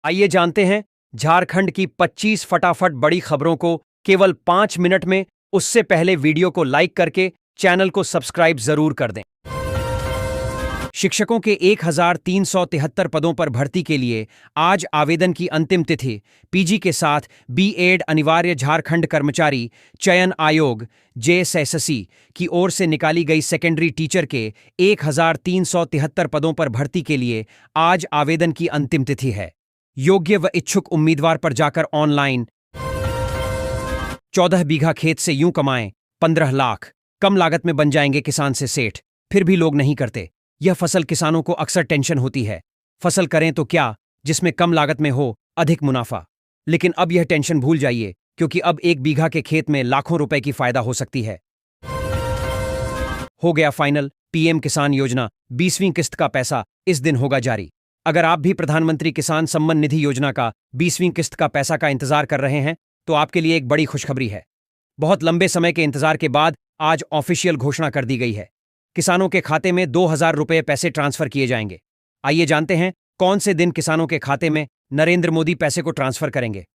आइए जानते हैं झारखंड की 25 फटाफट बड़ी खबरों को केवल 5 मिनट में। उससे पहले वीडियो को लाइक करके चैनल को सब्सक्राइब जरूर कर दें। शिक्षकों के 1373 पदों पर भर्ती के लिए आज आवेदन की अंतिम तिथि। पीजी के साथ बीएड अनिवार्य झारखंड कर्मचारी चयन आयोग जेएसएससी की ओर से निकाली गई सेकेंडरी टीचर के 1373 पदों पर भर्ती के लिए आज आवेदन की अंतिम तिथि है। योग्य व इच्छुक उम्मीदवार पर जाकर ऑनलाइन 14 बीघा खेत से यूं कमाएं 15 लाख, कम लागत में बन जाएंगे किसान से सेठ। फिर भी लोग नहीं करते। यह फसल किसानों को अक्सर टेंशन होती है, फसल करें तो क्या जिसमें कम लागत में हो अधिक मुनाफा। लेकिन अब यह टेंशन भूल जाइए, क्योंकि अब 1 बीघा के खेत में लाखों रुपए की फायदा हो सकती है। हो गया फाइनल, पीएम किसान योजना 20वीं किस्त का पैसा इस दिन होगा जारी। अगर आप भी प्रधानमंत्री किसान सम्मान निधि योजना का 20वीं किस्त का पैसा का इंतजार कर रहे हैं तो आपके लिए एक बड़ी खुशखबरी है। बहुत लंबे समय के इंतजार के बाद आज ऑफिशियल घोषणा कर दी गई है। किसानों के खाते में 2000 रुपए पैसे ट्रांसफर किए जाएंगे। आइए जानते हैं कौन से दिन किसानों के खाते में नरेंद्र मोदी पैसे को ट्रांसफर करेंगे।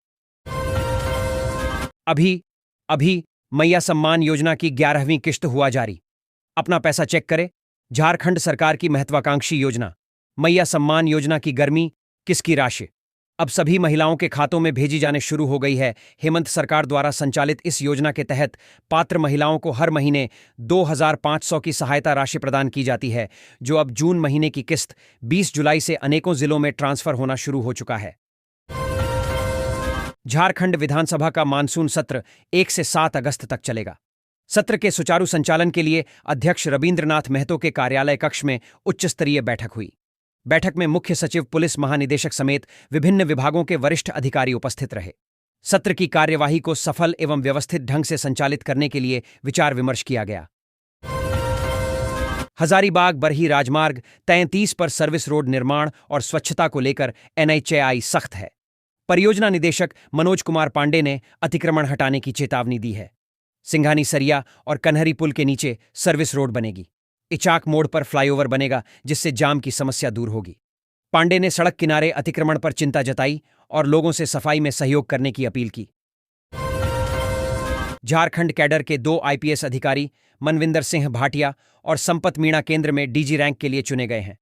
अभी मैया सम्मान योजना की 11वीं किस्त हुआ जारी। अपना पैसा चेक करें। झारखंड सरकार की महत्वाकांक्षी योजना मैया सम्मान योजना की गर्मी किसकी राशि अब सभी महिलाओं के खातों में भेजी जाने शुरू हो गई है। हेमंत सरकार द्वारा संचालित इस योजना के तहत पात्र महिलाओं को हर महीने 2500 की सहायता राशि प्रदान की जाती है, जो अब जून महीने की किस्त 20 जुलाई से अनेकों जिलों में ट्रांसफर होना शुरू हो चुका है। झारखंड विधानसभा का मानसून सत्र 1 से 7 अगस्त तक चलेगा। सत्र के सुचारू संचालन के लिए अध्यक्ष रविंद्रनाथ महतो के कार्यालय कक्ष में उच्च स्तरीय बैठक हुई। बैठक में मुख्य सचिव, पुलिस महानिदेशक समेत विभिन्न विभागों के वरिष्ठ अधिकारी उपस्थित रहे। सत्र की कार्यवाही को सफल एवं व्यवस्थित ढंग से संचालित करने के लिए विचार विमर्श किया गया। हजारीबाग बरही राजमार्ग 33 पर सर्विस रोड निर्माण और स्वच्छता को लेकर एनएचएआई सख्त है। परियोजना निदेशक मनोज कुमार पांडे ने अतिक्रमण हटाने की चेतावनी दी है। सिंघानी सरिया और कन्हरी पुल के नीचे सर्विस रोड बनेगी। इचाक मोड़ पर फ्लाईओवर बनेगा, जिससे जाम की समस्या दूर होगी। पांडे ने सड़क किनारे अतिक्रमण पर चिंता जताई और लोगों से सफाई में सहयोग करने की अपील की। झारखंड कैडर के 2 आईपीएस अधिकारी मनविंदर सिंह भाटिया और संपत मीणा केंद्र में डीजी रैंक के लिए चुने गए हैं।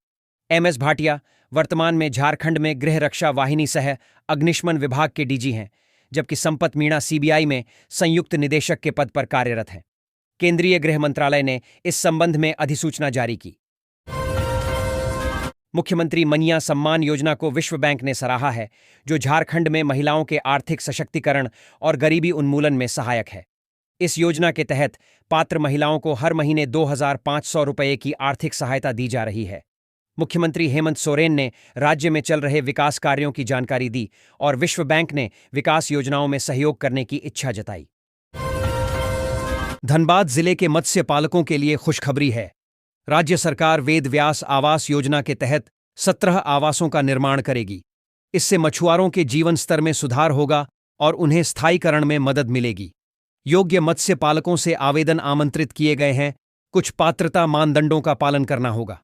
एमएस भाटिया वर्तमान में झारखंड में गृह रक्षा वाहिनी सह अग्निशमन विभाग के डीजी हैं, जबकि संपत मीणा सीबीआई में संयुक्त निदेशक के पद पर कार्यरत हैं। केंद्रीय गृह मंत्रालय ने इस संबंध में अधिसूचना जारी की। मुख्यमंत्री मैया सम्मान योजना को विश्व बैंक ने सराहा है, जो झारखंड में महिलाओं के आर्थिक सशक्तिकरण और गरीबी उन्मूलन में सहायक है। इस योजना के तहत पात्र महिलाओं को हर महीने 2500 रुपये की आर्थिक सहायता दी जा रही है। मुख्यमंत्री हेमंत सोरेन ने राज्य में चल रहे विकास कार्यों की जानकारी दी और विश्व बैंक ने विकास योजनाओं में सहयोग करने की इच्छा जताई। धनबाद जिले के मत्स्य पालकों के लिए खुशखबरी है। राज्य सरकार वेद व्यास आवास योजना के तहत 17 आवासों का निर्माण करेगी। इससे मछुआरों के जीवन स्तर में सुधार होगा और उन्हें स्थायीकरण में मदद मिलेगी। योग्य मत्स्य पालकों से आवेदन आमंत्रित किए गए हैं। कुछ पात्रता मानदंडों का पालन करना होगा।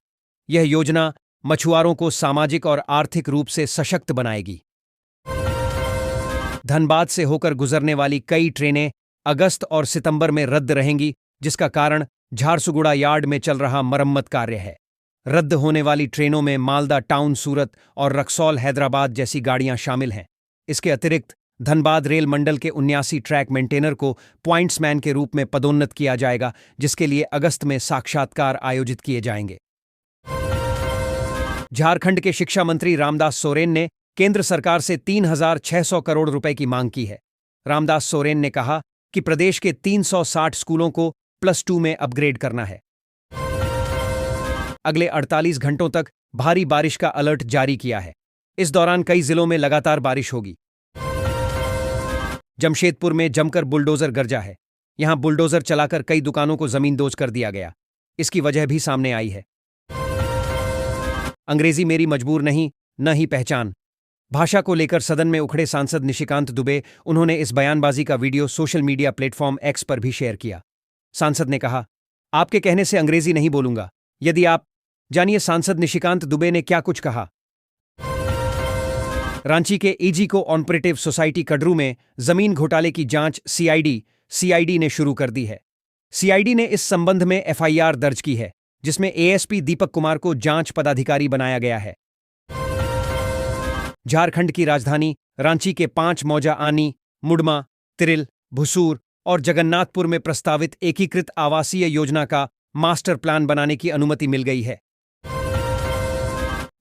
यह योजना मछुआरों को सामाजिक और आर्थिक रूप से सशक्त बनाएगी। धनबाद से होकर गुजरने वाली कई ट्रेनें अगस्त और सितंबर में रद्द रहेंगी, जिसका कारण झारसुगुड़ा यार्ड में चल रहा मरम्मत कार्य है। रद्द होने वाली ट्रेनों में मालदा टाउन सूरत और रक्सौल हैदराबाद जैसी गाड़ियां शामिल हैं। इसके अतिरिक्त धनबाद रेल मंडल के 79 ट्रैक मेंटेनर को पॉइंट्समैन के रूप में पदोन्नत किया जाएगा, जिसके लिए अगस्त में साक्षात्कार आयोजित किए जाएंगे। झारखंड के शिक्षा मंत्री रामदास सोरेन ने केंद्र सरकार से 3600 करोड़ रुपए की मांग की है। रामदास सोरेन ने कहा कि प्रदेश के 360 स्कूलों को +2 में अपग्रेड करना है। अगले 48 घंटों तक भारी बारिश का अलर्ट जारी किया है। इस दौरान कई जिलों में लगातार बारिश होगी। जमशेदपुर में जमकर बुलडोजर गरजा है। यहां बुलडोजर चलाकर कई दुकानों को जमींदोज कर दिया गया। इसकी वजह भी सामने आई है। अंग्रेजी मेरी मजबूर नहीं, न ही पहचान। भाषा को लेकर सदन में उखड़े सांसद निशिकांत दुबे। उन्होंने इस बयानबाजी का video social media platform x पर भी शेयर किया। सांसद ने कहा, आपके कहने से अंग्रेजी नहीं बोलूंगा। यदि आप जानिए सांसद निशिकांत दुबे ने क्या कुछ कहा। रांची के ईजीको ऑपरेटिव सोसाइटी कड़रू में जमीन घोटाले की जांच सीआईडी ने शुरू कर दी है। सीआईडी ने इस संबंध में एफआईआर दर्ज की है, जिसमें एएसपी दीपक कुमार को जांच पदाधिकारी बनाया गया है। झारखंड की राजधानी रांची के 5 मौजा आनी, मुडमा, तिरिल, भुसूर और जगन्नाथपुर में प्रस्तावित एकीकृत आवासीय योजना का मास्टर प्लान बनाने की अनुमति मिल गई है।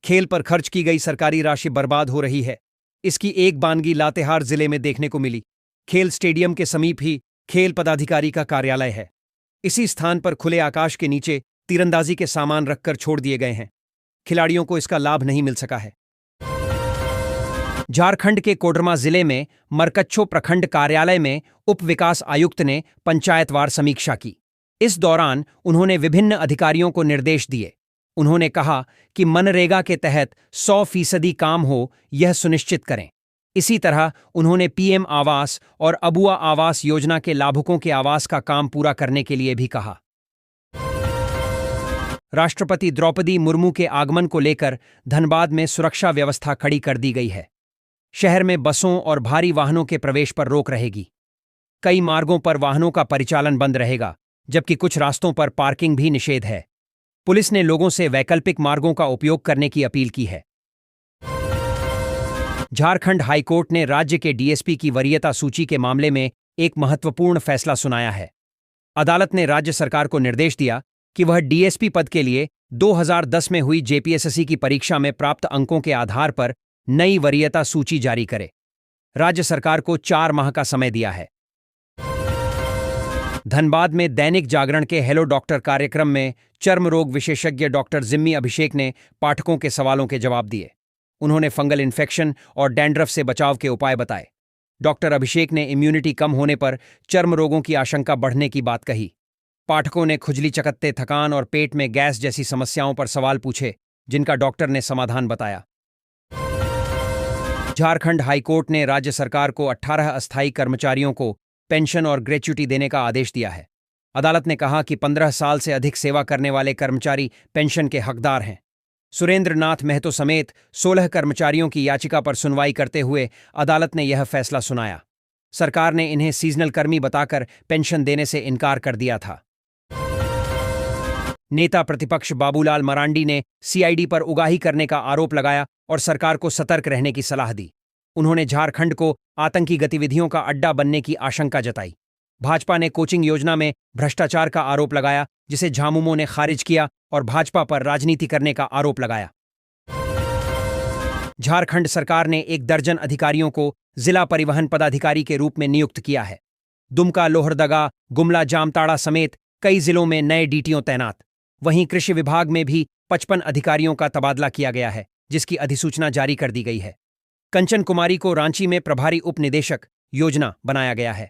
खेल पर खर्च की गई सरकारी राशि बर्बाद हो रही है। इसकी एक बानगी लातेहार जिले में देखने को मिली। खेल स्टेडियम के समीप ही खेल पदाधिकारी का कार्यालय है। इसी स्थान पर खुले आकाश के नीचे तीरंदाजी के सामान रखकर छोड़ दिए गए हैं। खिलाड़ियों को इसका लाभ नहीं मिल सका है। झारखंड के कोडरमा जिले में मरकच्चो प्रखंड कार्यालय में उप विकास आयुक्त ने पंचायतवार समीक्षा की। इस दौरान उन्होंने विभिन्न अधिकारियों को निर्देश दिए। उन्होंने कहा कि मनरेगा के तहत 100% काम हो, यह सुनिश्चित करें। इसी तरह उन्होंने पीएम आवास और अबुआ आवास योजना के लाभुकों के आवास का काम पूरा करने के लिए भी कहा। राष्ट्रपति द्रौपदी मुर्मू के आगमन को लेकर धनबाद में सुरक्षा व्यवस्था कड़ी कर दी गई है। शहर में बसों और भारी वाहनों के प्रवेश पर रोक रहेगी। कई मार्गों पर वाहनों का परिचालन बंद रहेगा, जबकि कुछ रास्तों पर पार्किंग भी निषेध है। पुलिस ने लोगों से वैकल्पिक मार्गों का उपयोग करने की अपील की है। झारखंड हाईकोर्ट ने राज्य के डीएसपी की वरीयता सूची के मामले में एक महत्वपूर्ण फैसला सुनाया है। अदालत ने राज्य सरकार को निर्देश दिया कि वह डीएसपी पद के लिए 2010 में हुई जेपीएसएससी की परीक्षा में प्राप्त अंकों के आधार पर नई वरीयता सूची जारी करे। राज्य सरकार को 4 माह का समय दिया है। धनबाद में दैनिक जागरण के हेलो डॉक्टर कार्यक्रम में चर्म रोग विशेषज्ञ डॉक्टर जिम्मी अभिषेक ने पाठकों के सवालों के जवाब दिए। उन्होंने फंगल इन्फेक्शन और डैंड्रफ से बचाव के उपाय बताए। डॉक्टर अभिषेक ने इम्यूनिटी कम होने पर चर्म रोगों की आशंका बढ़ने की बात कही। पाठकों ने खुजली, चकत्ते, थकान और पेट में गैस जैसी समस्याओं पर सवाल पूछे, जिनका डॉक्टर ने समाधान बताया। झारखंड हाईकोर्ट ने राज्य सरकार को 18 अस्थायी कर्मचारियों को पेंशन और ग्रेच्युटी देने का आदेश दिया है। अदालत ने कहा कि 15 साल से अधिक सेवा करने वाले कर्मचारी पेंशन के हकदार हैं। सुरेंद्र नाथ महतो समेत 16 कर्मचारियों की याचिका पर सुनवाई करते हुए अदालत ने यह फैसला सुनाया। सरकार ने इन्हें सीजनल कर्मी बताकर पेंशन देने से इनकार कर दिया था। नेता प्रतिपक्ष बाबूलाल मरांडी ने सीआईडी पर उगाही करने का आरोप लगाया और सरकार को सतर्क रहने की सलाह दी। उन्होंने झारखंड को आतंकी गतिविधियों का अड्डा बनने की आशंका जताई। भाजपा ने कोचिंग योजना में भ्रष्टाचार का आरोप लगाया, जिसे झामुमो ने खारिज किया और भाजपा पर राजनीति करने का आरोप लगाया। झारखंड सरकार ने 1 दर्जन अधिकारियों को जिला परिवहन पदाधिकारी के रूप में नियुक्त किया है। दुमका, लोहरदगा, गुमला, जामताड़ा समेत कई जिलों में नए डीटीओ तैनात। वहीं कृषि विभाग में भी 55 अधिकारियों का तबादला किया गया है, जिसकी अधिसूचना जारी कर दी गई है। कंचन कुमारी को रांची में प्रभारी उप निदेशक योजना बनाया गया है।